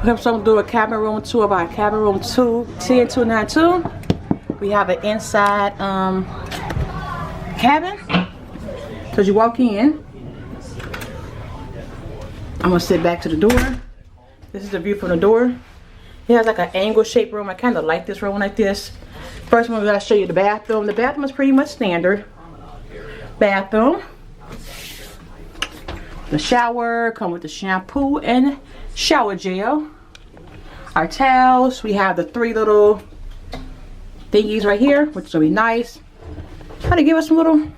So I'm going to do a cabin room tour of our cabin room 10292. We have an inside cabin. So as you walk in, I'm going to sit back to the door. This is the view from the door. It has like an angle shaped room. I kind of like this room like this. First one, I'm going to show you the bathroom. The bathroom is pretty much standard bathroom. The shower come with the shampoo and shower gel. Our towels, we have the 3 little thingies right here, which will be nice. Try to give us some little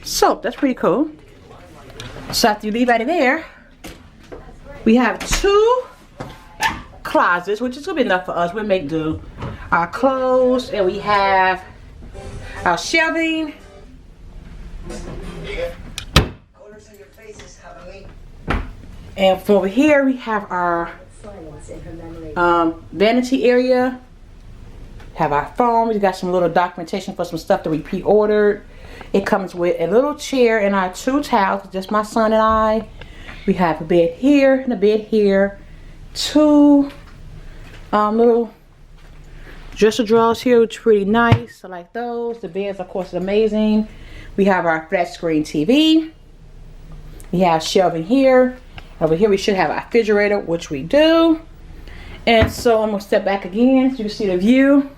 soap. That's pretty cool. So after you leave out of there, we have 2 closets, which is gonna be enough for us. We'll make do. Our clothes, and we have our shelving. And from over here, we have our vanity area. Have our phone. We got some little documentation for some stuff that we pre-ordered. It comes with a little chair and our 2 towels, just my son and I. We have a bed here and a bed here. 2 little dresser drawers here, which are pretty nice. I like those. The beds, of course, are amazing. We have our flat screen TV. We have shelving here. Over here we should have our refrigerator, which we do. And so I'm gonna step back again so you can see the view.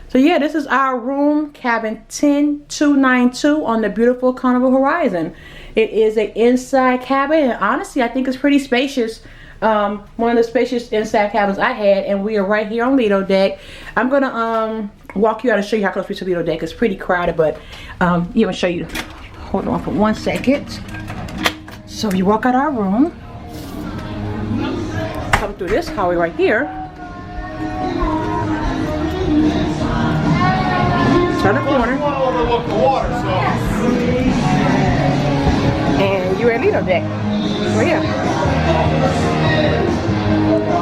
So yeah, this is our room, cabin 10292 on the Beautiful Carnival Horizon. It is an inside cabin, and honestly I think it's pretty spacious. One of the spacious inside cabins I had, and we are right here on Lido deck. I'm gonna walk you out and show you how close we are to Lido deck. It's pretty crowded, but even show you. Hold on for 1 second. So you walk out our room, come through this hallway right here, turn the corner, and you're at Lido deck. Right here.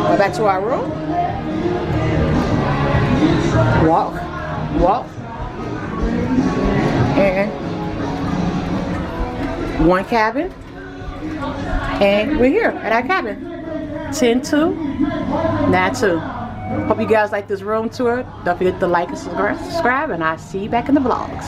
Go back to our room. Walk, walk, and 1 cabin. And we're here at our cabin, 10292. Hope you guys like this room tour. Don't forget to like and subscribe, and I'll see you back in the vlogs.